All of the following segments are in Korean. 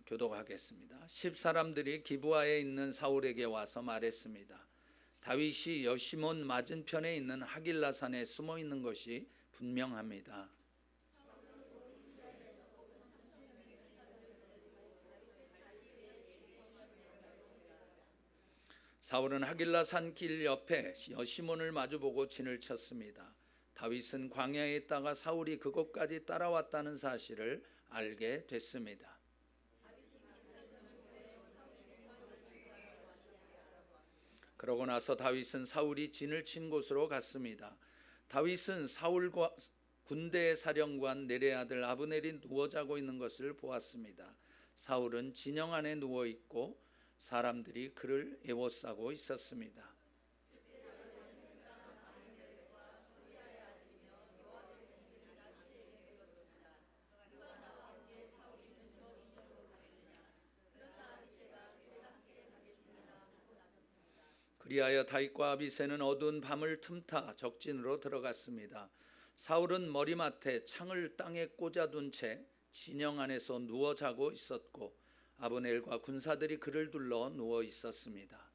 교독하겠습니다. 10사람들이 기브아에 있는 사울에게 와서 말했습니다. 다윗이 여시몬 맞은편에 있는 하길라산에 숨어 있는 것이 분명합니다. 사울은 하길라산 길 옆에 여시몬을 마주보고 진을 쳤습니다. 다윗은 광야에 있다가 사울이 그곳까지 따라왔다는 사실을 알게 됐습니다. 그러고 나서 다윗은 사울이 진을 친 곳으로 갔습니다. 다윗은 사울과 군대의 사령관 넬의 아들 아브넬이 누워 자고 있는 것을 보았습니다. 사울은 진영 안에 누워 있고 사람들이 그를 에워싸고 있었습니다. 그리하여 다윗과 아비새는 어두운 밤을 틈타 적진으로 들어갔습니다. 사울은 머리맡에 창을 땅에 꽂아둔 채 진영 안에서 누워 자고 있었고 아브넬과 군사들이 그를 둘러 누워 있었습니다.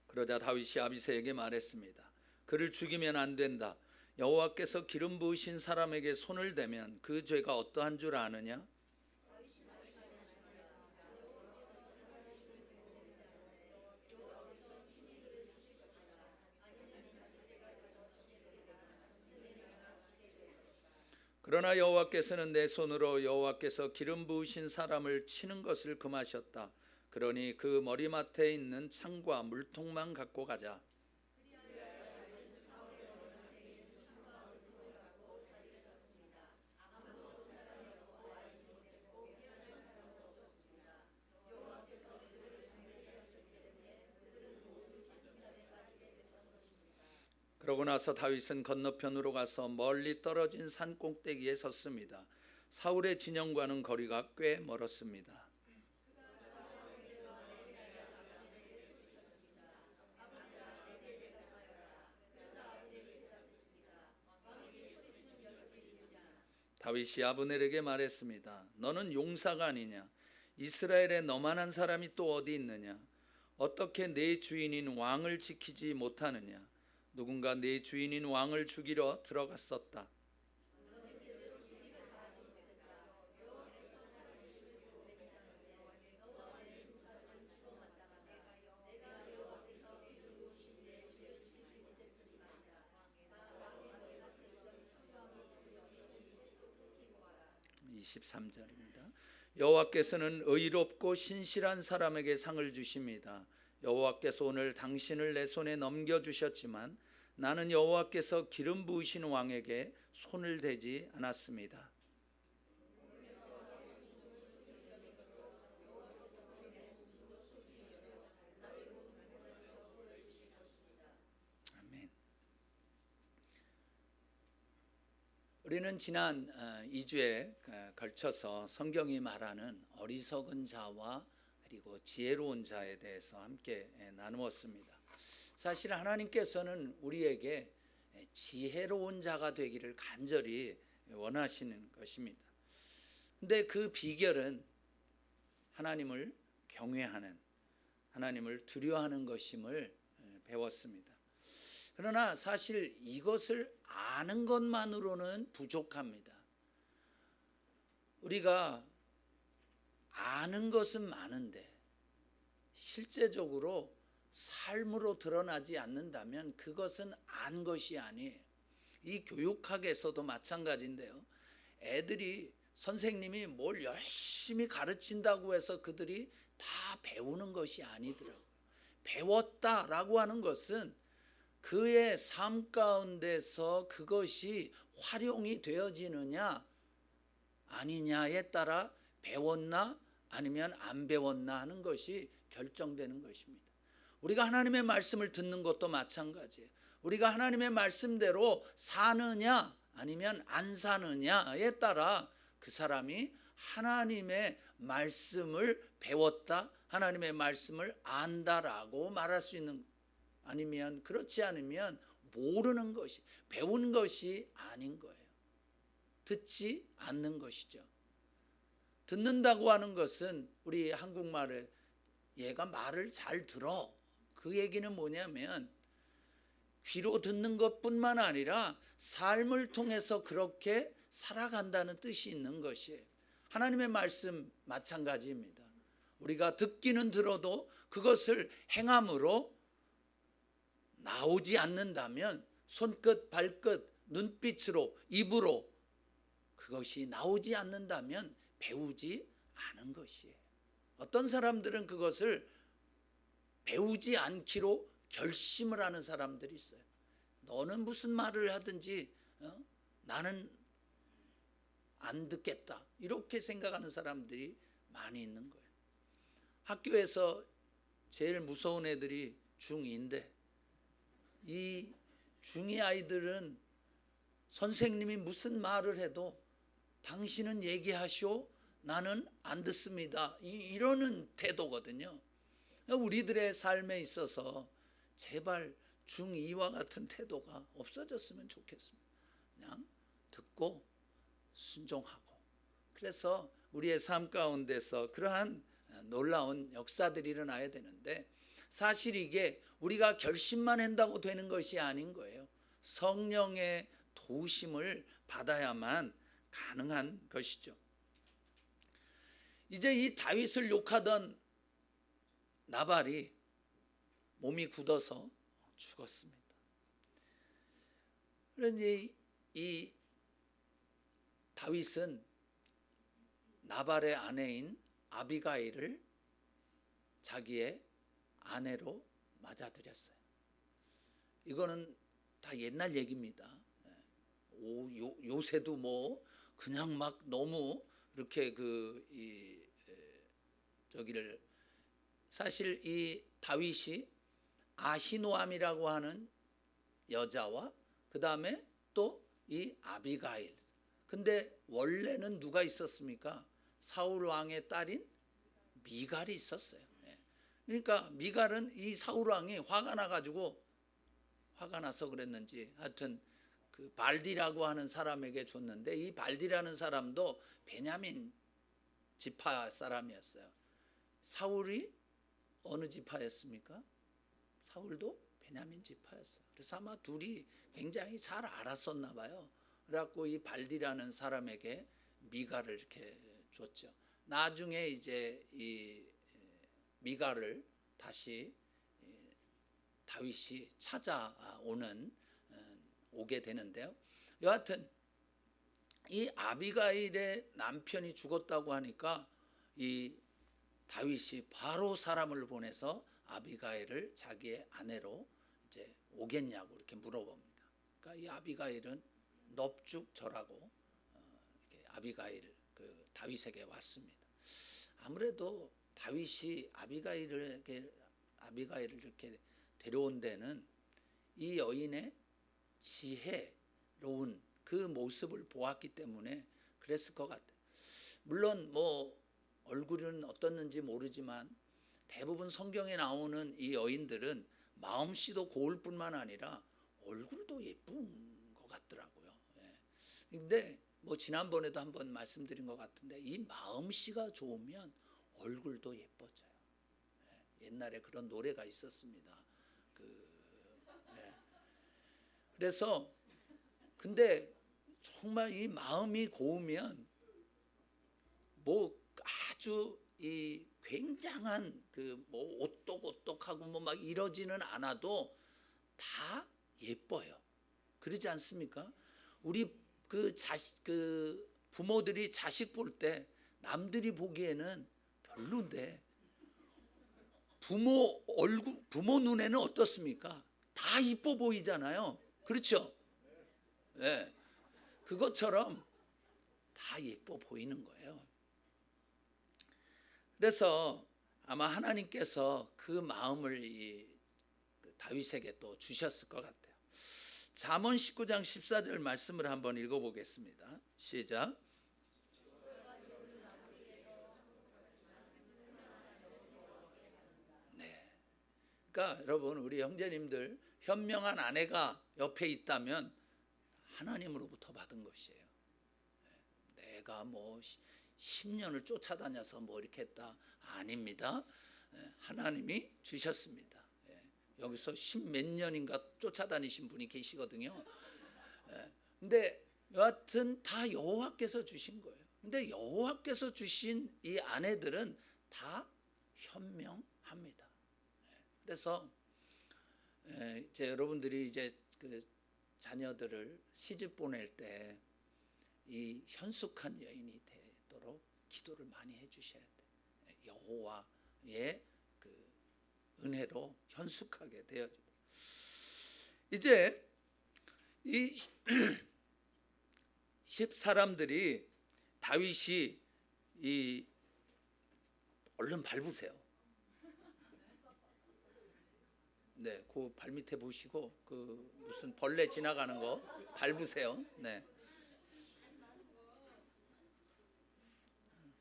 그러자 다윗이 아비새에게 말했습니다. 그를 죽이면 안 된다. 여호와께서 기름 부으신 사람에게 손을 대면 그 죄가 어떠한 줄 아느냐? 그러나 여호와께서는 내 손으로 여호와께서 기름 부으신 사람을 치는 것을 금하셨다. 그러니 그 머리맡에 있는 창과 물통만 갖고 가자. 그러고 나서 다윗은 건너편으로 가서 멀리 떨어진 산 꼭대기에 섰습니다. 사울의 진영과는 거리가 꽤 멀었습니다. 다윗이 아브넬에게 말했습니다. 너는 용사가 아니냐? 이스라엘에 너만한 사람이 또 어디 있느냐? 어떻게 내 주인인 왕을 지키지 못하느냐? 누군가 내 주인인 왕을 죽이러 들어갔었다. (23절입니다) 여호와께서는 의롭고 신실한 사람에게 상을 주십니다. 여호와께서 오늘 당신을 내 손에 넘겨주셨지만 나는 여호와께서 기름 부으신 왕에게 손을 대지 않았습니다. 아멘. 우리는 지난 2주에 걸쳐서 성경이 말하는 어리석은 자와 그리고 지혜로운 자에 대해서 함께 나누었습니다. 사실 하나님께서는 우리에게 지혜로운 자가 되기를 간절히 원하시는 것입니다. 근데 그 비결은 하나님을 경외하는, 하나님을 두려워하는 것임을 배웠습니다. 그러나 사실 이것을 아는 것만으로는 부족합니다. 우리가 아는 것은 많은데 실제적으로 삶으로 드러나지 않는다면 그것은 안 것이 아니에요. 이 교육학에서도 마찬가지인데요. 애들이 선생님이 뭘 열심히 가르친다고 해서 그들이 다 배우는 것이 아니더라고요. 배웠다라고 하는 것은 그의 삶 가운데서 그것이 활용이 되어지느냐 아니냐에 따라 배웠나 아니면 안 배웠나 하는 것이 결정되는 것입니다. 우리가 하나님의 말씀을 듣는 것도 마찬가지예요. 우리가 하나님의 말씀대로 사느냐 아니면 안 사느냐에 따라 그 사람이 하나님의 말씀을 배웠다, 하나님의 말씀을 안다라고 말할 수 있는, 아니면 그렇지 않으면 모르는 것이, 배운 것이 아닌 거예요. 듣지 않는 것이죠. 듣는다고 하는 것은 우리 한국말에 얘가 말을 잘 들어, 그 얘기는 뭐냐면 귀로 듣는 것뿐만 아니라 삶을 통해서 그렇게 살아간다는 뜻이 있는 것이에요. 하나님의 말씀 마찬가지입니다. 우리가 듣기는 들어도 그것을 행함으로 나오지 않는다면, 손끝, 발끝, 눈빛으로, 입으로 그것이 나오지 않는다면 배우지 않은 것이에요. 어떤 사람들은 그것을 배우지 않기로 결심을 하는 사람들이 있어요. 너는 무슨 말을 하든지 나는 안 듣겠다, 이렇게 생각하는 사람들이 많이 있는 거예요. 학교에서 제일 무서운 애들이 중2인데, 이 중2 아이들은 선생님이 무슨 말을 해도 당신은 얘기하시오, 나는 안 듣습니다, 이러는 태도거든요. 우리들의 삶에 있어서 제발 중2와 같은 태도가 없어졌으면 좋겠습니다. 그냥 듣고 순종하고. 그래서 우리의 삶 가운데서 그러한 놀라운 역사들이 일어나야 되는데, 사실 이게 우리가 결심만 한다고 되는 것이 아닌 거예요. 성령의 도우심을 받아야만 가능한 것이죠. 이제 이 다윗을 욕하던 나발이 몸이 굳어서 죽었습니다. 그런데 이 다윗은 나발의 아내인 아비가일을 자기의 아내로 맞아들였어요. 이거는 다 옛날 얘기입니다. 요새도 뭐 그냥 막 너무 이렇게 저기를, 사실 이 다윗이 아히노암이라고 하는 여자와 그 다음에 또 이 아비가일, 근데 원래는 누가 있었습니까? 사울 왕의 딸인 미갈이 있었어요. 그러니까 미갈은 이 사울 왕이 화가 나서 그랬는지 하여튼 그 발디라고 하는 사람에게 줬는데, 이 발디라는 사람도 베냐민 지파 사람이었어요. 사울이 어느 지파였습니까? 사울도 베냐민 지파였어요. 그래서 아마 둘이 굉장히 잘 알았었나 봐요. 그래갖고 이 발디라는 사람에게 미갈을 이렇게 줬죠. 나중에 이제 이 미갈을 다시 다윗이 오게 되는데요. 여하튼 이 아비가일의 남편이 죽었다고 하니까 이 다윗이 바로 사람을 보내서 아비가일을 자기의 아내로 이제 오겠냐고 이렇게 물어봅니다. 그러니까 이 아비가일은 넙죽절하고 이렇게 다윗에게 왔습니다. 아무래도 다윗이 아비가일을 이렇게 데려온 데는 이 여인의 지혜로운 그 모습을 보았기 때문에 그랬을 것 같아요. 물론 뭐 얼굴은 어떻는지 모르지만 대부분 성경에 나오는 이 여인들은 마음씨도 고울 뿐만 아니라 얼굴도 예쁜 것 같더라고요. 근데 뭐 지난번에도 한번 말씀드린 것 같은데, 이 마음씨가 좋으면 얼굴도 예뻐져요. 옛날에 그런 노래가 있었습니다. 그래서 근데 정말 이 마음이 고우면 뭐 아주 이 굉장한 뭐 오똑오똑하고 뭐 막 이러지는 않아도 다 예뻐요. 그러지 않습니까? 우리 부모들이 자식 볼 때 남들이 보기에는 별론데 부모 눈에는 어떻습니까? 다 이뻐 보이잖아요. 그렇죠? 네. 그것처럼 다 예뻐 보이는 거예요. 그래서 아마 하나님께서 그 마음을 다윗에게 또 주셨을 것 같아요. 잠언 19장 14절 말씀을 한번 읽어보겠습니다. 시작. 그러니까 여러분, 우리 형제님들, 현명한 아내가 옆에 있다면 하나님으로부터 받은 것이에요. 내가 뭐 10년을 쫓아다녀서 뭐 이렇게 했다, 아닙니다. 하나님이 주셨습니다. 여기서 10몇 년인가 쫓아다니신 분이 계시거든요. 근데 여하튼 다 여호와께서 주신 거예요. 근데 여호와께서 주신 이 아내들은 다 현명합니다. 그래서 이제 여러분들이 이제 그 자녀들을 시집 보낼 때 이 현숙한 여인이 되도록 기도를 많이 해주셔야 돼요. 여호와의 그 은혜로 현숙하게 되어지고, 이제 이 10사람들이 다윗이 이 얼른 밟으세요. 네, 그 발 밑에 보시고 그 무슨 벌레 지나가는 거 밟으세요. 네.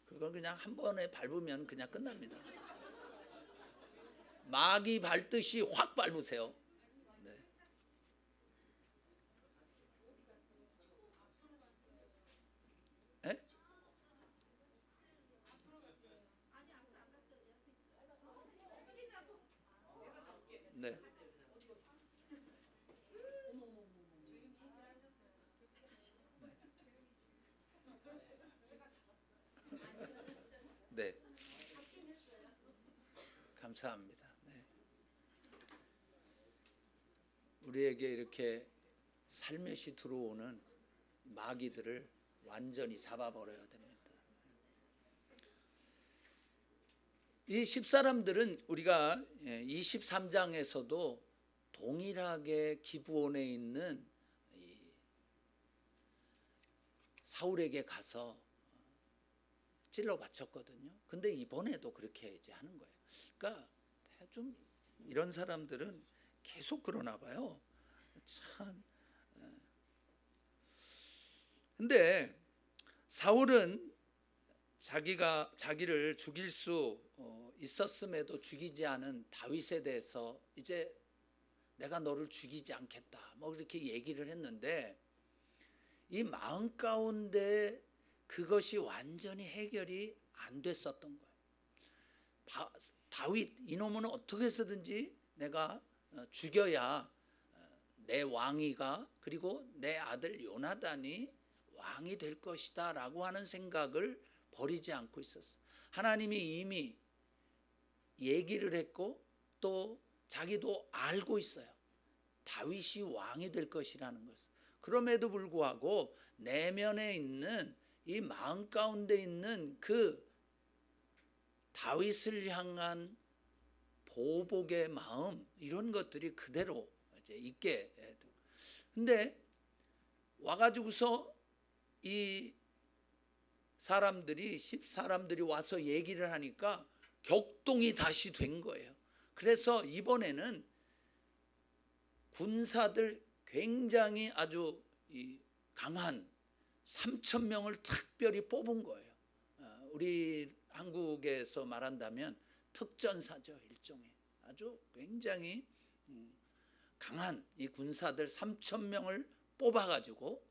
그건 그냥 한 번에 밟으면 그냥 끝납니다. 마귀 밟듯이 확 밟으세요. 네. 네? 네. 네. 감사합니다. 네. 우리에게 이렇게 살며시 들어오는 마귀들을 완전히 잡아버려야 됩니다. 이 10사람들은 우리가 23장에서도 동일하게 기브온에 있는 사울에게 가서 찔러 바쳤거든요. 근데 이번에도 그렇게 이제 하는 거예요. 그러니까 좀 이런 사람들은 계속 그러나 봐요. 참. 근데 사울은 자기를 죽일 수 있었음에도 죽이지 않은 다윗에 대해서 이제 내가 너를 죽이지 않겠다, 뭐 이렇게 얘기를 했는데, 이 마음 가운데 그것이 완전히 해결이 안 됐었던 거예요. 다윗 이놈은 어떻게 해서든지 내가 죽여야 내 왕위가, 그리고 내 아들 요나단이 왕이 될 것이다 라고 하는 생각을 버리지 않고 있었어요. 하나님이 이미 얘기를 했고 또 자기도 알고 있어요. 다윗이 왕이 될 것이라는 것을. 그럼에도 불구하고 내면에 있는 이 마음 가운데 있는 그 다윗을 향한 보복의 마음, 이런 것들이 그대로 이제 있게. 근데 와가지고서 이 사람들이 10사람들이 와서 얘기를 하니까 격동이 다시 된 거예요. 그래서 이번에는 군사들 굉장히 아주 강한 3,000명을 특별히 뽑은 거예요. 우리 한국에서 말한다면 특전사죠. 일종의 아주 굉장히 강한 이 군사들 3,000명을 뽑아가지고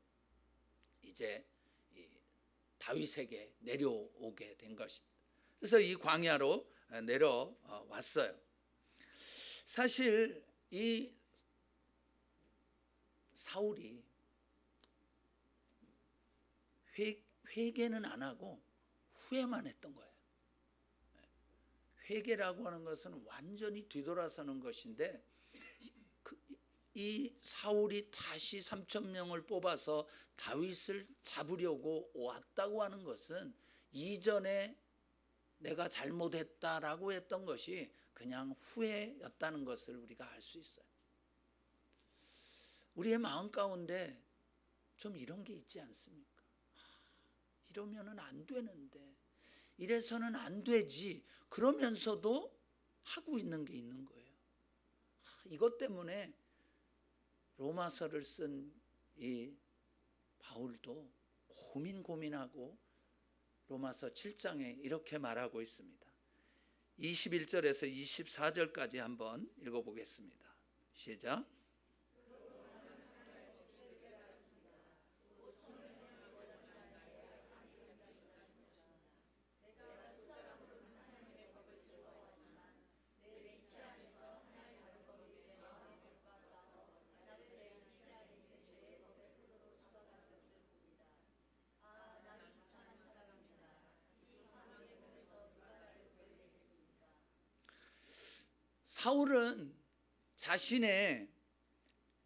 이제 다윗에게 내려오게 된 것입니다. 그래서 이 광야로 내려왔어요. 사실 이 사울이 회개는 안 하고 후회만 했던 거예요. 회개라고 하는 것은 완전히 뒤돌아서는 것인데, 이 사울이 다시 3,000명을 뽑아서 다윗을 잡으려고 왔다고 하는 것은 이전에 내가 잘못했다라고 했던 것이 그냥 후회였다는 것을 우리가 알 수 있어요. 우리의 마음 가운데 좀 이런 게 있지 않습니까? 이러면은 안 되는데, 이래서는 안 되지, 그러면서도 하고 있는 게 있는 거예요. 이것 때문에 로마서를 쓴 이 바울도 고민하고 로마서 7장에 이렇게 말하고 있습니다. 21절에서 24절까지 한번 읽어보겠습니다. 시작. 사울은 자신의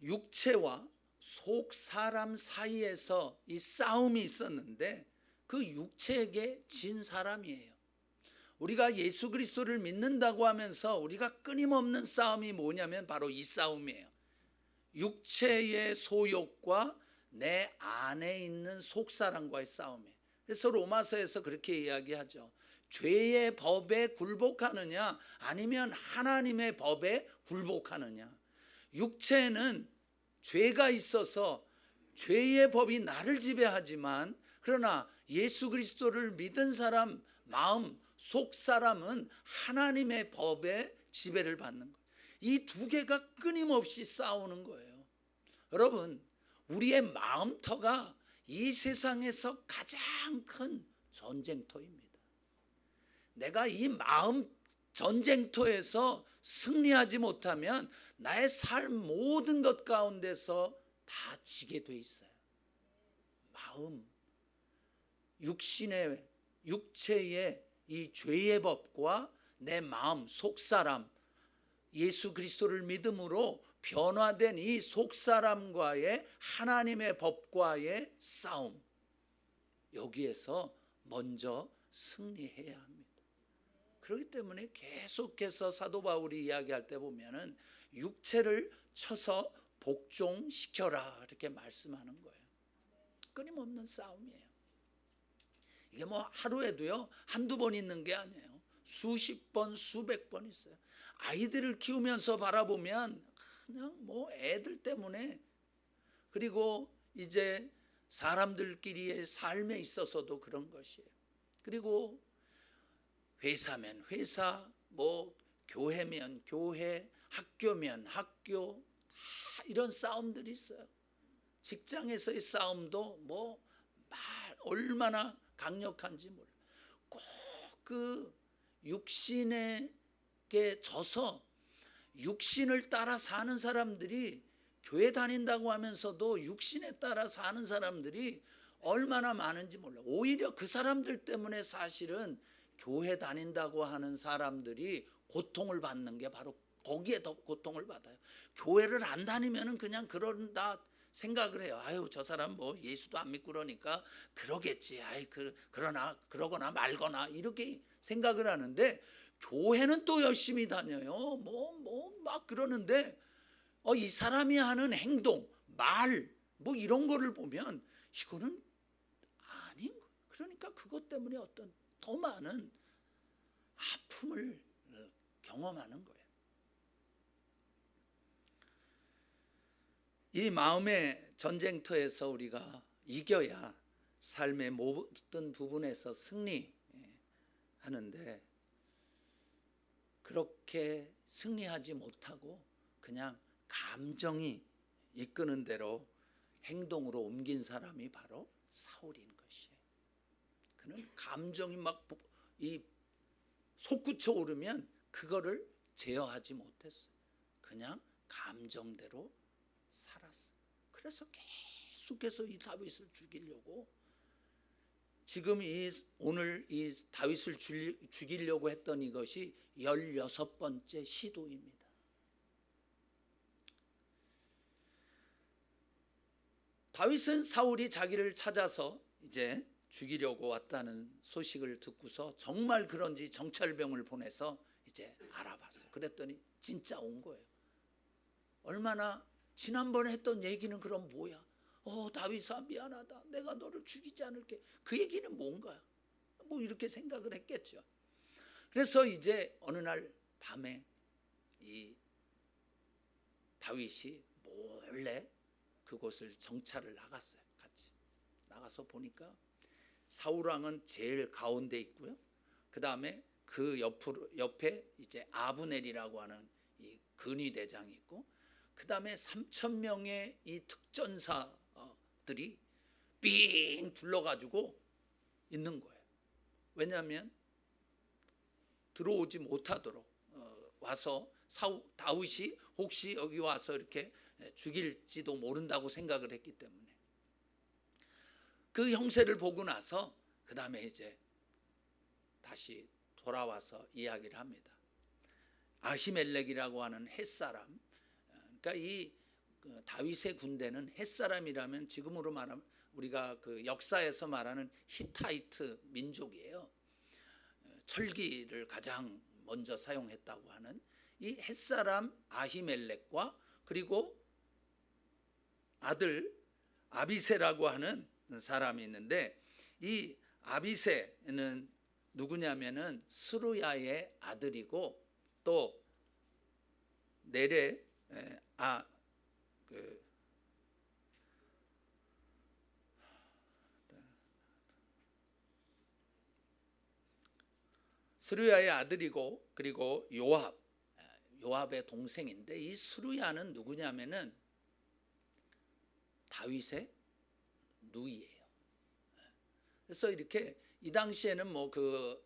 육체와 속 사람 사이에서 이 싸움이 있었는데 그 육체에게 진 사람이에요. 우리가 예수 그리스도를 믿는다고 하면서 우리가 끊임없는 싸움이 뭐냐면 바로 이 싸움이에요. 육체의 소욕과 내 안에 있는 속 사람과의 싸움이에요. 그래서 로마서에서 그렇게 이야기하죠. 죄의 법에 굴복하느냐 아니면 하나님의 법에 굴복하느냐. 육체는 죄가 있어서 죄의 법이 나를 지배하지만 그러나 예수 그리스도를 믿은 사람 마음 속 사람은 하나님의 법에 지배를 받는 거예요. 이 두 개가 끊임없이 싸우는 거예요. 여러분, 우리의 마음터가 이 세상에서 가장 큰 전쟁터입니다. 내가 이 마음 전쟁터에서 승리하지 못하면 나의 삶 모든 것 가운데서 다 지게 돼 있어요. 마음, 육체의 이 죄의 법과 내 마음, 속사람, 예수 그리스도를 믿음으로 변화된 이 속사람과의 하나님의 법과의 싸움, 여기에서 먼저 승리해야 합니다. 그렇기 때문에 계속해서 사도 바울이 이야기할 때 보면은 육체를 쳐서 복종시켜라 이렇게 말씀하는 거예요. 끊임없는 싸움이에요. 이게 뭐 하루에도요 한두 번 있는 게 아니에요. 수십 번 수백 번 있어요. 아이들을 키우면서 바라보면 그냥 뭐 애들 때문에, 그리고 이제 사람들끼리의 삶에 있어서도 그런 것이에요. 그리고 회사면 회사, 뭐 교회면 교회, 학교면 학교, 다 이런 싸움들이 있어요. 직장에서의 싸움도 뭐 말 얼마나 강력한지 몰라. 꼭 그 육신에게 져서 육신을 따라 사는 사람들이, 교회 다닌다고 하면서도 육신에 따라 사는 사람들이 얼마나 많은지 몰라. 오히려 그 사람들 때문에 사실은 교회 다닌다고 하는 사람들이 고통을 받는 게 바로 거기에 더 고통을 받아요. 교회를 안 다니면은 그냥 그런다 생각을 해요. 아유, 저 사람 뭐 예수도 안 믿고 그러니까 그러겠지. 아이, 그러거나 말거나 이렇게 생각을 하는데, 교회는 또 열심히 다녀요. 막 그러는데 이 사람이 하는 행동, 말, 뭐 이런 거를 보면 이거는 아닌 거예요. 그러니까 그것 때문에 어떤 더 많은 아픔을 경험하는 거예요. 이 마음의 전쟁터에서 우리가 이겨야 삶의 모든 부분에서 승리하는데, 그렇게 승리하지 못하고 그냥 감정이 이끄는 대로 행동으로 옮긴 사람이 바로 사울인 것이에요. 그는 감정이 막 이 솟구쳐 오르면 그거를 제어하지 못했어요. 그냥 감정대로 살았어요. 그래서 계속해서 이 다윗을 죽이려고, 지금 오늘 이 다윗을 죽이려고 했던 이것이 16번째 시도입니다. 다윗은 사울이 자기를 찾아서 이제 죽이려고 왔다는 소식을 듣고서 정말 그런지 정찰병을 보내서 이제 알아봤어요. 그랬더니 진짜 온 거예요. 얼마나 지난번에 했던 얘기는 그럼 뭐야? 다윗아 미안하다. 내가 너를 죽이지 않을게. 그 얘기는 뭔가? 뭐 이렇게 생각을 했겠죠. 그래서 이제 어느 날 밤에 이 다윗이 몰래 그곳을 정찰을 나갔어요. 같이 나가서 보니까 사울 왕은 제일 가운데 있고요. 그 다음에 그 옆에 이제 아브넬이라고 하는 이 근위 대장이 있고, 그 다음에 3,000명의 이 특전사들이 삥 둘러가지고 있는 거예요. 왜냐하면 들어오지 못하도록 와서 다윗이 혹시 여기 와서 이렇게 죽일지도 모른다고 생각을 했기 때문에. 그 형세를 보고 나서 그 다음에 이제 다시 돌아와서 이야기를 합니다. 아히멜렉이라고 하는 햇사람, 그러니까 이 다윗의 군대는 햇사람이라면 지금으로 말하면 우리가 그 역사에서 말하는 히타이트 민족이에요. 철기를 가장 먼저 사용했다고 하는 이 햇사람 아히멜렉과 그리고 아들 아비새라고 하는 사람이 있는데, 이 아비새는 누구냐면은 스루야의 아들이고, 또 스루야의 아들이고, 그리고 요압의 동생인데, 이 스루야는 누구냐면은 다윗의 누이예요. 그래서 이렇게 이 당시에는 뭐 그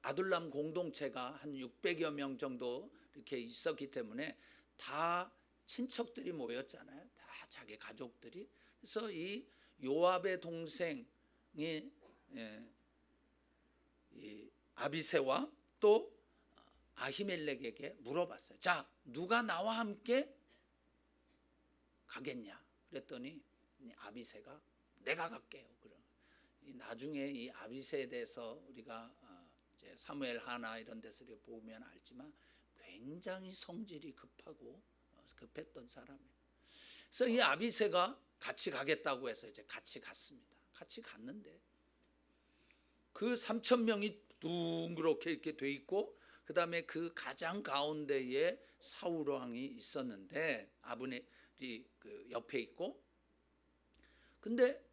아둘람 공동체가 한 600여 명 정도 이렇게 있었기 때문에 다 친척들이 모였잖아요. 다 자기 가족들이. 그래서 이 요압의 동생이 이 아비새와 또 아히멜렉에게 물어봤어요. 자, 누가 나와 함께 가겠냐? 그랬더니 아비새가 내가 갈게요. 나중에 이 아비새에 대해서 우리가 이제 사무엘 하나 이런 데서 보면 알지만 굉장히 성질이 급했던 사람이에요. 그래서 이 아비새가 같이 가겠다고 해서 이제 같이 갔습니다. 같이 갔는데 그 3,000명이 둥그렇게 이렇게 돼 있고, 그 다음에 그 가장 가운데에 사울 왕이 있었는데 아브넬이 그 옆에 있고, 근데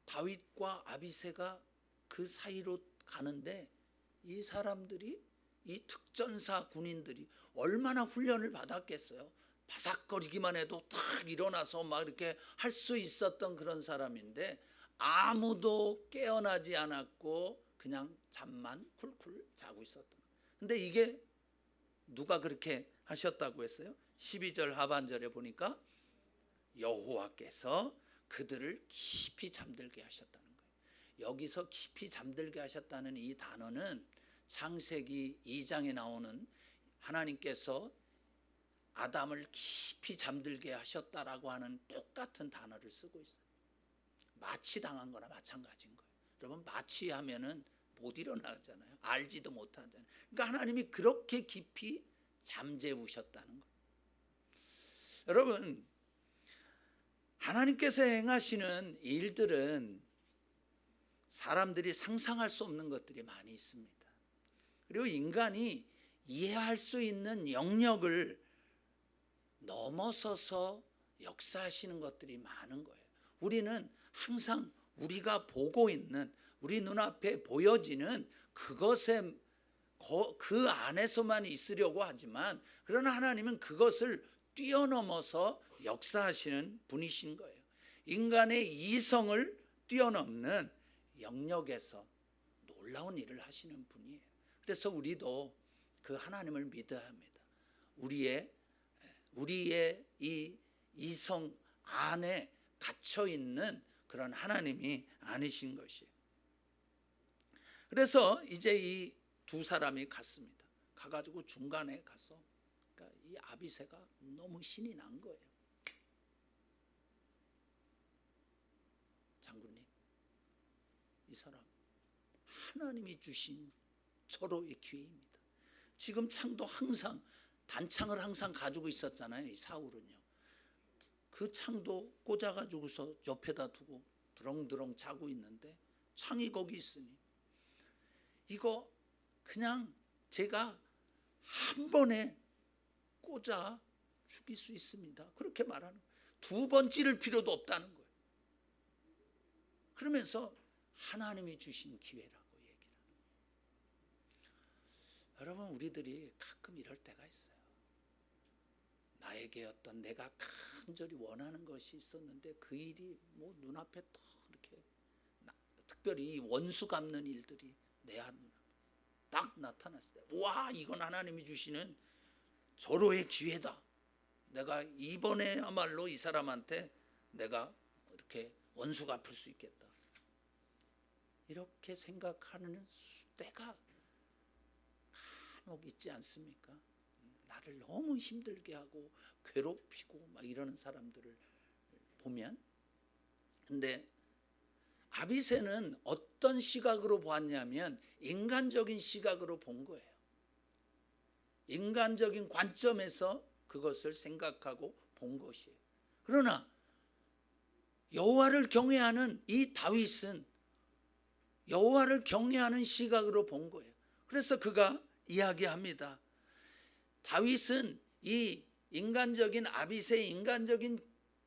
다윗과 아비새가 그 사이로 가는데 이 사람들이, 이 특전사 군인들이 얼마나 훈련을 받았겠어요. 바삭거리기만 해도 탁 일어나서 막 이렇게 할 수 있었던 그런 사람인데 아무도 깨어나지 않았고 그냥 잠만 쿨쿨 자고 있었던. 근데 이게 누가 그렇게 하셨다고 했어요? 12절 하반절에 보니까 여호와께서 그들을 깊이 잠들게 하셨다는 거예요. 여기서 깊이 잠들게 하셨다는 이 단어는 창세기 2장에 나오는 하나님께서 아담을 깊이 잠들게 하셨다라고 하는 똑같은 단어를 쓰고 있어요. 마취당한 거나 마찬가지인 거예요. 여러분, 마취하면은 못 일어나잖아요. 알지도 못하잖아요. 그러니까 하나님이 그렇게 깊이 잠재우셨다는 거예요. 여러분, 하나님께서 행하시는 일들은 사람들이 상상할 수 없는 것들이 많이 있습니다. 그리고 인간이 이해할 수 있는 영역을 넘어서서 역사하시는 것들이 많은 거예요. 우리는 항상 우리가 보고 있는, 우리 눈앞에 보여지는 그것에 그 안에서만 있으려고 하지만, 그러나 하나님은 그것을 뛰어넘어서 역사하시는 분이신 거예요. 인간의 이성을 뛰어넘는 영역에서 놀라운 일을 하시는 분이에요. 그래서 우리도 그 하나님을 믿어야 합니다. 우리의 이 이성 안에 갇혀 있는 그런 하나님이 아니신 것이에요. 그래서 이제 이 두 사람이 갔습니다. 가가지고 중간에 가서, 그러니까 이 아비새가 너무 신이 난 거예요. 장군님, 이 사람 하나님이 주신 절호의 기회입니다. 지금 창도 항상, 단창을 항상 가지고 있었잖아요. 이 사울은요. 그 창도 꽂아가지고서 옆에다 두고 드렁드렁 자고 있는데 창이 거기 있으니 이거 그냥 제가 한 번에 꽂아 죽일 수 있습니다. 그렇게 말하는 거예요. 두 번 찌를 필요도 없다는 거예요. 그러면서 하나님이 주신 기회라고 얘기를 하는 거예요. 여러분, 우리들이 가끔 이럴 때가 있어요. 나에게 어떤 내가 간절히 원하는 것이 있었는데 그 일이 뭐 눈앞에 또 이렇게 특별히 이 원수 갚는 일들이 내 눈앞에 딱 나타났을 때, 와, 이건 하나님이 주시는 절호의 기회다. 내가 이번에야말로 이 사람한테 내가 이렇게 원수 갚을 수 있겠다. 이렇게 생각하는 때가 간혹 있지 않습니까? 나를 너무 힘들게 하고 괴롭히고 막 이러는 사람들을 보면. 근데 아비새는 어떤 시각으로 보았냐면 인간적인 시각으로 본 거예요. 인간적인 관점에서 그것을 생각하고 본 것이에요. 그러나 여호와를 경외하는 이 다윗은 여호와를 경외하는 시각으로 본 거예요. 그래서 그가 이야기합니다. 다윗은 이 인간적인 아비새의 인간적인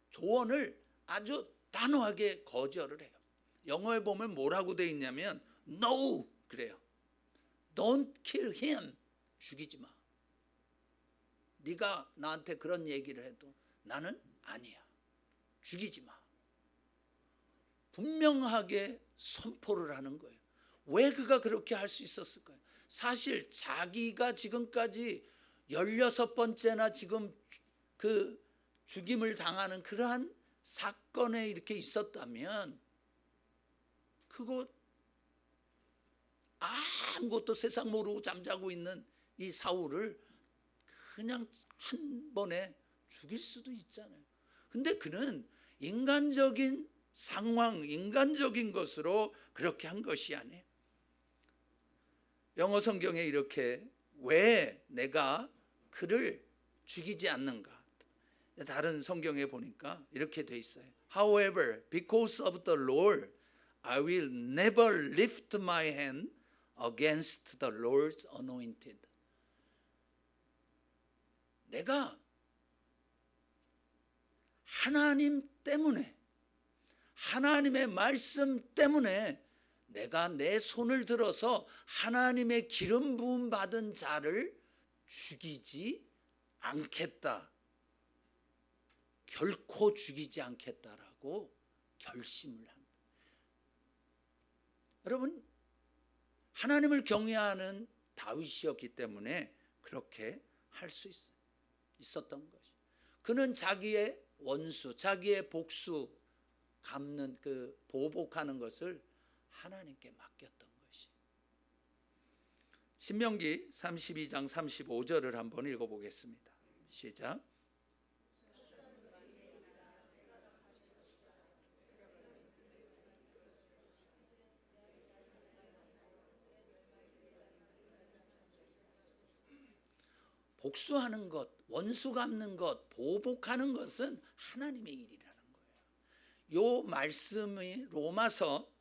조언을 아주 단호하게 거절을 해요. 영어에 보면 뭐라고 되어 있냐면 No 그래요. Don't kill him. 죽이지 마. 네가 나한테 그런 얘기를 해도 나는 아니야. 죽이지 마. 분명하게 선포를 하는 거예요. 왜 그가 그렇게 할 수 있었을까요? 사실 자기가 지금까지 16번째나 지금 그 죽임을 당하는 그러한 사건에 이렇게 있었다면 그거 아무것도 세상 모르고 잠자고 있는 이 사울을 그냥 한 번에 죽일 수도 있잖아요. 근데 그는 인간적인 상황, 인간적인 것으로 그렇게 한 것이 아니에요. 영어 성경에 이렇게 왜 내가 그를 죽이지 않는가? 다른 성경에 보니까 이렇게 돼 있어요. However, because of the Lord, I will never lift my hand against the Lord's anointed. 내가 하나님 때문에, 하나님의 말씀 때문에 내가 내 손을 들어서 하나님의 기름 부음 받은 자를 죽이지 않겠다. 결코 죽이지 않겠다라고 결심을 합니다. 여러분, 하나님을 경외하는 다윗이었기 때문에 그렇게 할 수 있었던 것이. 그는 자기의 원수, 자기의 복수 갚는 그 보복하는 것을 하나님께 맡겼던 것이. 신명기 32장 35절을 한번 읽어보겠습니다. 시작. 복수하는 것, 원수 갚는 것, 보복하는 것은 하나님의 일이라는 거예요. 요 말씀이 로마서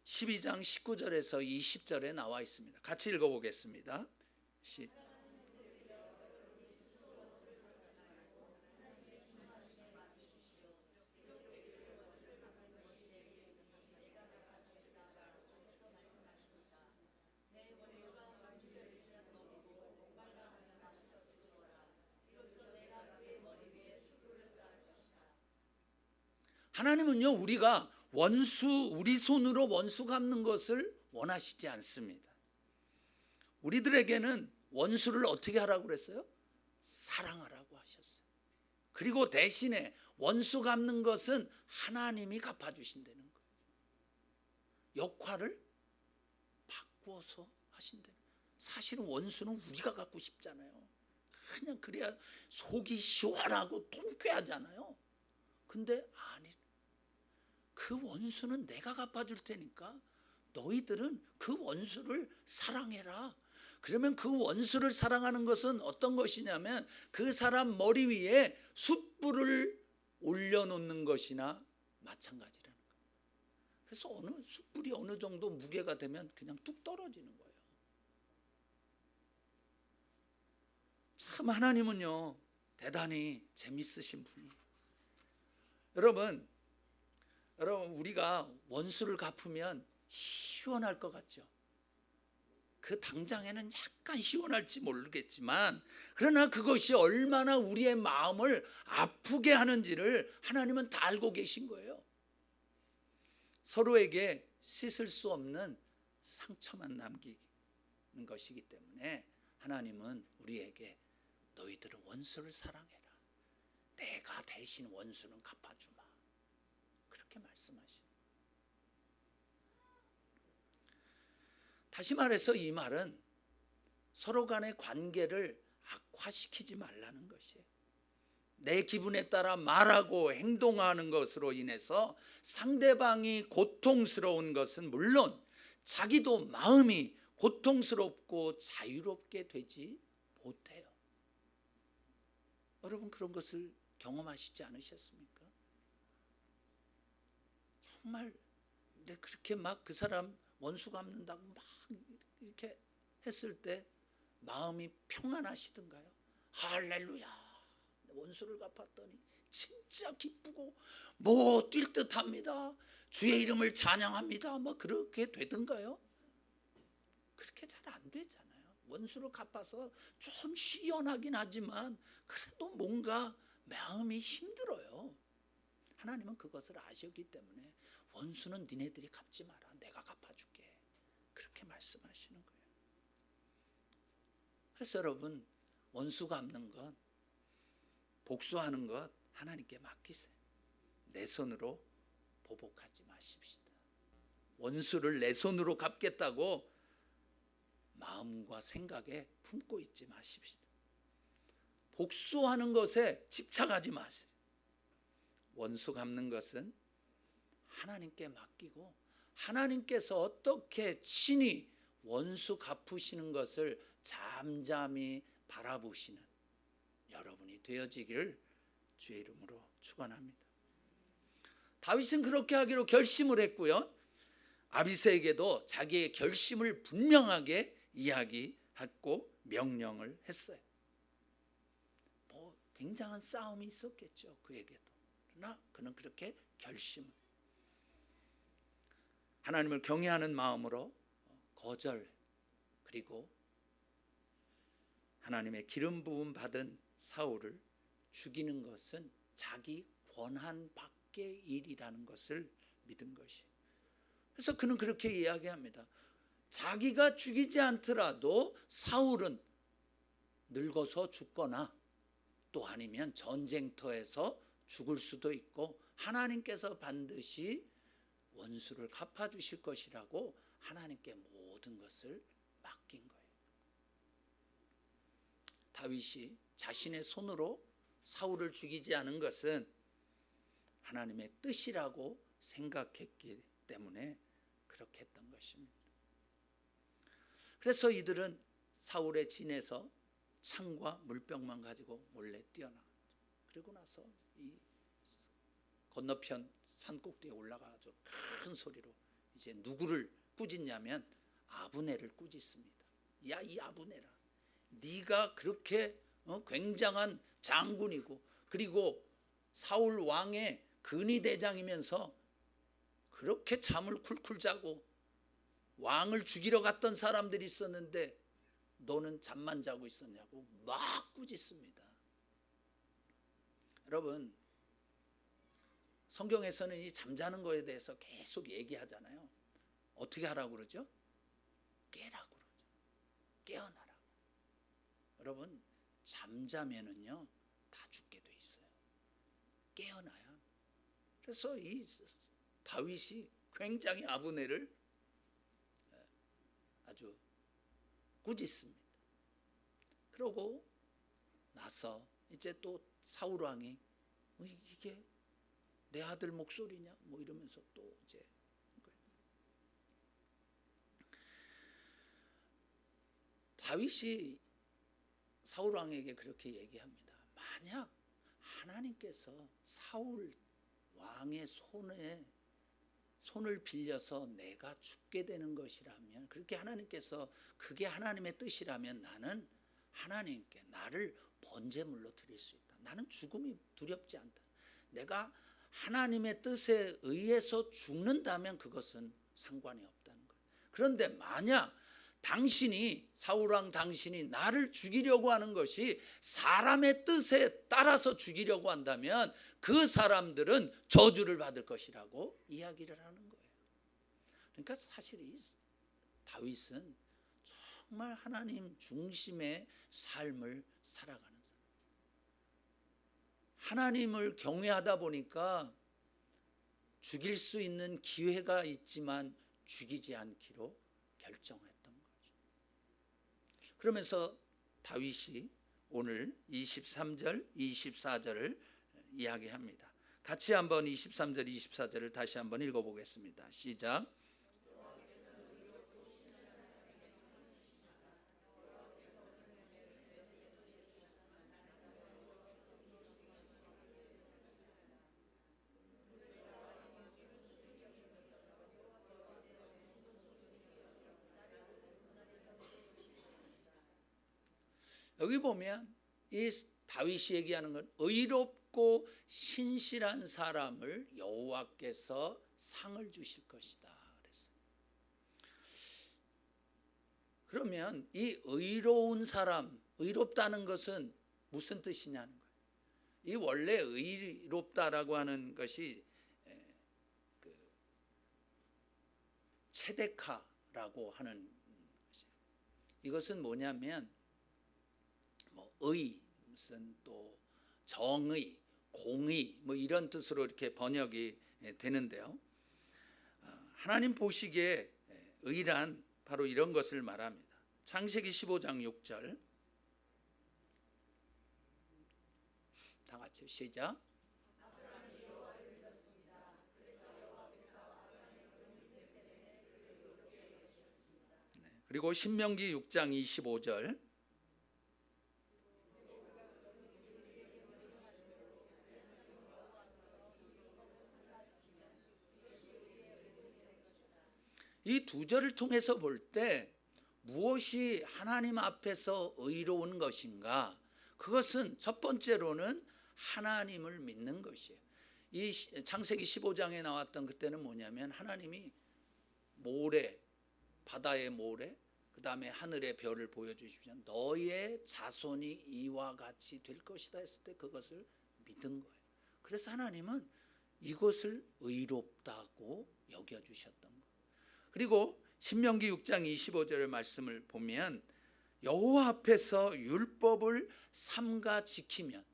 12장 19절에서 20절에 나와 있습니다. 같이 읽어보겠습니다. 하나님은요, 우리가 우리 손으로 원수 갚는 것을 원하시지 않습니다. 우리들에게는 원수를 어떻게 하라고 그랬어요? 사랑하라고 하셨어요. 그리고 대신에 원수 갚는 것은 하나님이 갚아주신다는 거예요. 역할을 바꾸어서 하신다는 거예요. 사실은 원수는 우리가 갖고 싶잖아요. 그냥 그래야 속이 시원하고 통쾌하잖아요. 근데 아니, 그 원수는 내가 갚아줄 테니까 너희들은 그 원수를 사랑해라. 그러면 그 원수를 사랑하는 것은 어떤 것이냐면 그 사람 머리 위에 숯불을 올려놓는 것이나 마찬가지라는 거예요. 그래서 숯불이 어느 정도 무게가 되면 그냥 뚝 떨어지는 거예요. 참 하나님은요 대단히 재밌으신 분이에요. 여러분 우리가 원수를 갚으면 시원할 것 같죠? 그 당장에는 약간 시원할지 모르겠지만, 그러나 그것이 얼마나 우리의 마음을 아프게 하는지를 하나님은 다 알고 계신 거예요. 서로에게 씻을 수 없는 상처만 남기는 것이기 때문에 하나님은 우리에게 너희들은 원수를 사랑해라, 내가 대신 원수는 갚아주마, 그렇게 말씀하시는. 다시 말해서 이 말은 서로 간의 관계를 악화시키지 말라는 것이에요. 내 기분에 따라 말하고 행동하는 것으로 인해서 상대방이 고통스러운 것은 물론 자기도 마음이 고통스럽고 자유롭게 되지 못해요. 여러분 그런 것을 경험하시지 않으셨습니까? 정말 내 그렇게 막 그 사람 원수 갚는다고 막 이렇게 했을 때 마음이 평안하시던가요? 할렐루야, 원수를 갚았더니 진짜 기쁘고 뭐 뛸 듯합니다, 주의 이름을 찬양합니다, 뭐 그렇게 되던가요? 그렇게 잘 안 되잖아요. 원수를 갚아서 좀 시원하긴 하지만 그래도 뭔가 마음이 힘들어요. 하나님은 그것을 아셨기 때문에 원수는 니네들이 갚지 마라, 내가 갚아줄게, 그렇게 말씀하시는 거예요. 그래서 여러분, 원수 갚는 것, 복수하는 것 하나님께 맡기세요. 내 손으로 보복하지 마십시다. 원수를 내 손으로 갚겠다고 마음과 생각에 품고 있지 마십시다. 복수하는 것에 집착하지 마세요. 원수 갚는 것은 하나님께 맡기고 하나님께서 어떻게 친히 원수 갚으시는 것을 잠잠히 바라보시는 여러분이 되어지기를 주의 이름으로 축원합니다. 다윗은 그렇게 하기로 결심을 했고요, 아비새에게도 자기의 결심을 분명하게 이야기했고 명령을 했어요. 뭐 굉장한 싸움이 있었겠죠, 그에게도. 그러나 그는 그렇게 결심을, 하나님을 경외하는 마음으로 거절, 그리고 하나님의 기름 부음 받은 사울을 죽이는 것은 자기 권한 밖의 일이라는 것을 믿은 것이. 그래서 그는 그렇게 이야기합니다. 자기가 죽이지 않더라도 사울은 늙어서 죽거나 또 아니면 전쟁터에서 죽을 수도 있고 하나님께서 반드시 원수를 갚아주실 것이라고 하나님께 모든 것을 맡긴 거예요. 다윗이 자신의 손으로 사울을 죽이지 않은 것은 하나님의 뜻이라고 생각했기 때문에 그렇게 했던 것입니다. 그래서 이들은 사울의 진에서 창과 물병만 가지고 몰래 뛰어나갔죠. 그리고 나서 이 건너편 산꼭대에 올라가서 큰 소리로 이제 누구를 꾸짖냐면 아브넬을 꾸짖습니다. 야, 이 아브넬아, 네가 그렇게 굉장한 장군이고 그리고 사울 왕의 근위대장이면서 그렇게 잠을 쿨쿨 자고 왕을 죽이러 갔던 사람들이 있었는데 너는 잠만 자고 있었냐고 막 꾸짖습니다. 여러분, 성경에서는 이 잠자는 거에 대해서 계속 얘기하잖아요. 어떻게 하라고 그러죠? 깨라고 그러죠. 깨어나라고. 여러분, 잠자면은요 다 죽게 돼 있어요. 깨어나야. 그래서 이 다윗이 굉장히 아브넬을 아주 꾸짖습니다. 그러고 나서 이제 또 사울 왕이 이게 내 아들 목소리냐 뭐 이러면서 또 이제 다윗이 사울 왕에게 그렇게 얘기합니다. 만약 하나님께서 사울 왕의 손을 빌려서 내가 죽게 되는 것이라면, 그렇게 하나님께서 그게 하나님의 뜻이라면 나는 하나님께 나를 번제물로 드릴 수 있다. 나는 죽음이 두렵지 않다. 내가 하나님의 뜻에 의해서 죽는다면 그것은 상관이 없다는 거예요. 그런데 만약 사울 왕 당신이 나를 죽이려고 하는 것이 사람의 뜻에 따라서 죽이려고 한다면 그 사람들은 저주를 받을 것이라고 이야기를 하는 거예요. 그러니까 사실 이 다윗은 정말 하나님 중심의 삶을 살아가는 사람. 하나님을 경외하다 보니까 죽일 수 있는 기회가 있지만 죽이지 않기로 결정했던 거죠. 그러면서 다윗이 오늘 23절, 24절을 이야기합니다. 같이 한번 23절, 24절을 다시 한번 읽어보겠습니다. 시작. 여기 보면 이 다윗이 얘기하는 건 의롭고 신실한 사람을 여호와께서 상을 주실 것이다 그랬어요. 그러면 이 의로운 사람, 의롭다는 것은 무슨 뜻이냐는 거예요. 이 원래 의롭다라고 하는 것이 체데카라고 하는 것이에요. 이것은 뭐냐면 의, 무슨 또 정의, 공의 이런 뜻으로 이렇게 번역이 되는데요. 하나님 보시기에 의란 바로 이런 것을 말합니다. 창세기 15장 6절 다 같이 시작. 그리고 신명기 6장 25절 이 두 절을 통해서 볼 때 무엇이 하나님 앞에서 의로운 것인가? 그것은 첫 번째로는 하나님을 믿는 것이에요. 이 창세기 15장에 나왔던 그때는 뭐냐면 하나님이 모래, 바다의 모래, 그 다음에 하늘의 별을 보여주십시오. 너의 자손이 이와 같이 될 것이다 했을 때 그것을 믿은 거예요. 그래서 하나님은 이것을 의롭다고 여겨주셨던 거예요. 그리고 신명기 6장 25절의 말씀을 보면 여호와 앞에서 율법을 삼가 지키면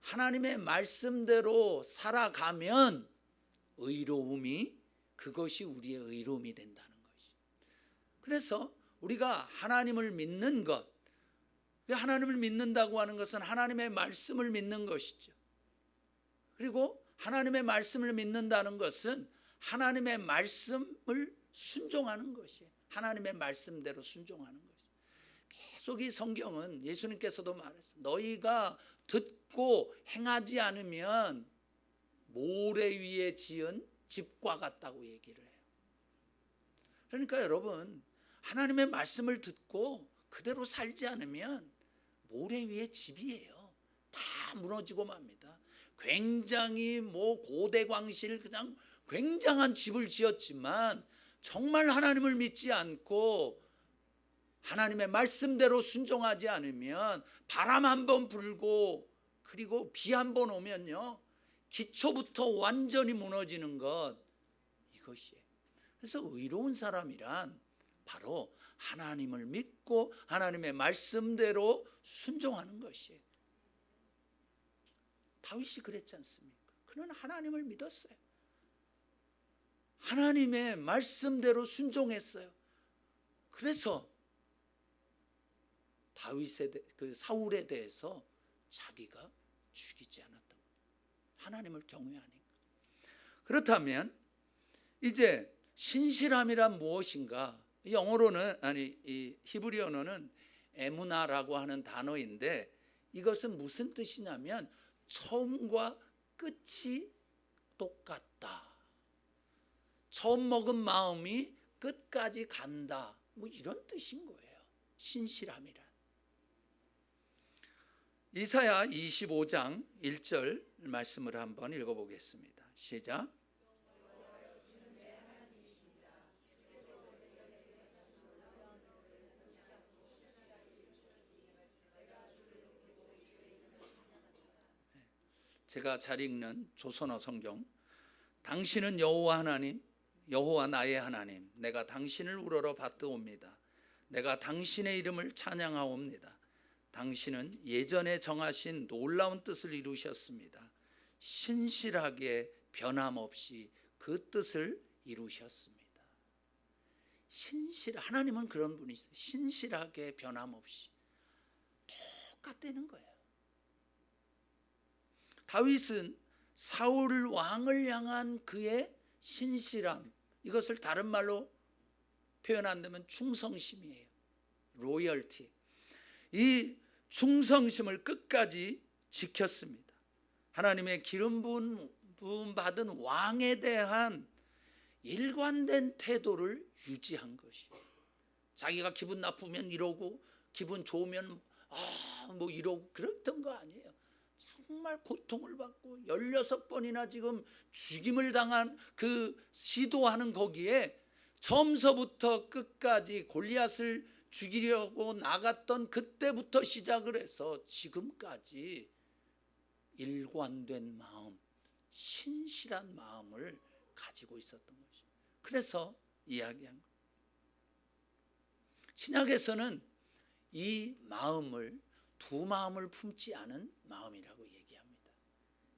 하나님의 말씀대로 살아가면 의로움이 그것이 우리의 의로움이 된다는 것이. 그래서 우리가 하나님을 믿는 것, 하나님을 믿는다고 하는 것은 하나님의 말씀을 믿는 것이죠. 그리고 하나님의 말씀을 믿는다는 것은 하나님의 말씀을 순종하는 것이에요. 하나님의 말씀대로 순종하는 것이에요. 계속 이 성경은 예수님께서도 말했어요. 너희가 듣고 행하지 않으면 모래 위에 지은 집과 같다고 얘기를 해요. 그러니까 여러분, 하나님의 말씀을 듣고 그대로 살지 않으면 모래 위에 집이에요. 다 무너지고 맙니다. 굉장히 고대광실 그냥 굉장한 집을 지었지만 정말 하나님을 믿지 않고 하나님의 말씀대로 순종하지 않으면 바람 한번 불고 그리고 비 한번 오면요 기초부터 완전히 무너지는 것, 이것이에요. 그래서 의로운 사람이란 바로 하나님을 믿고 하나님의 말씀대로 순종하는 것이에요. 다윗이 그랬지 않습니까? 그는 하나님을 믿었어요. 하나님의 말씀대로 순종했어요. 그래서 사울에 대해서 자기가 죽이지 않았던 거예요. 하나님을 경외하니까. 그렇다면 이제 신실함이란 무엇인가? 영어로는 이 히브리 언어는 에무나라고 하는 단어인데 이것은 무슨 뜻이냐면 처음과 끝이 똑같다. 처음 먹은 마음이 끝까지 간다. 이런 뜻인 거예요. 신실함이란. 이사야 25장 1절 말씀을 한번 읽어보겠습니다. 시작. 제가 잘 읽는 조선어 성경, 당신은 여호와 하나님, 여호와 나의 하나님, 내가 당신을 우러러 받드옵니다. 내가 당신의 이름을 찬양하옵니다. 당신은 예전에 정하신 놀라운 뜻을 이루셨습니다. 신실하게 변함없이 그 뜻을 이루셨습니다. 하나님은 그런 분이세요. 신실하게 변함없이 똑같다는 거예요. 다윗은 사울 왕을 향한 그의 신실함, 이것을 다른 말로 표현한다면 충성심이에요. 로열티. 이 충성심을 끝까지 지켰습니다. 하나님의 기름 부음 받은 왕에 대한 일관된 태도를 유지한 것이에요. 자기가 기분 나쁘면 이러고 기분 좋으면 뭐 이러고 그랬던 거 아니에요. 정말 고통을 받고 16번이나 지금 죽임을 당한 그 시도하는 거기에 처음서부터 끝까지 골리앗을 죽이려고 나갔던 그때부터 시작을 해서 지금까지 일관된 마음, 신실한 마음을 가지고 있었던 것이죠. 그래서 이야기한 거예요. 신약에서는 이 마음을 두 마음을 품지 않은 마음이라고 얘기합니다.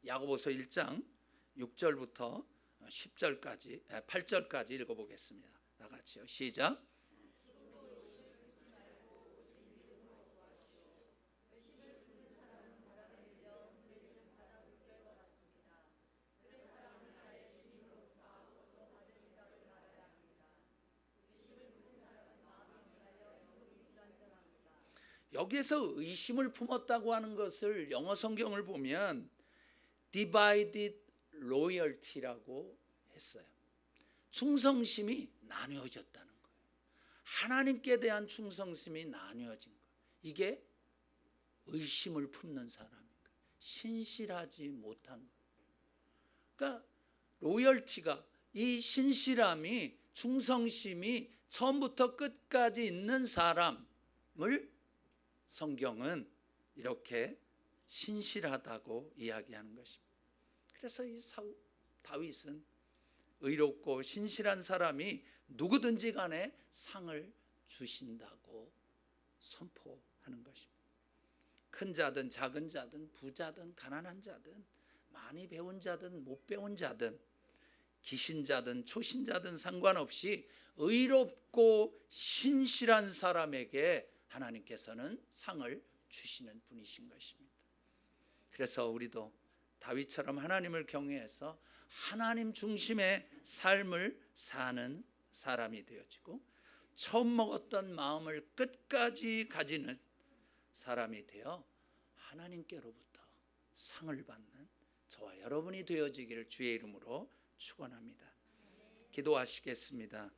야고보서 1장 6절부터 10절까지 8절까지 읽어보겠습니다. 다 같이요. 시작. 여기에서 의심을 품었다고 하는 것을 영어 성경을 보면 divided loyalty라고 했어요. 충성심이 나뉘어졌다는 거예요. 하나님께 대한 충성심이 나뉘어진 거예요. 이게 의심을 품는 사람인 거예요. 신실하지 못한 거예요. 그러니까 로열티가, 이 신실함이, 충성심이 처음부터 끝까지 있는 사람을 성경은 이렇게 신실하다고 이야기하는 것입니다. 그래서 이 다윗은 의롭고 신실한 사람이 누구든지 간에 상을 주신다고 선포하는 것입니다. 큰 자든 작은 자든 부자든 가난한 자든 많이 배운 자든 못 배운 자든 기신자든 초신자든 상관없이 의롭고 신실한 사람에게 하나님께서는 상을 주시는 분이신 것입니다. 그래서 우리도 다윗처럼 하나님을 경외해서 하나님 중심의 삶을 사는 사람이 되어지고 처음 먹었던 마음을 끝까지 가지는 사람이 되어 하나님께로부터 상을 받는 저와 여러분이 되어지기를 주의 이름으로 축원합니다. 기도하시겠습니다.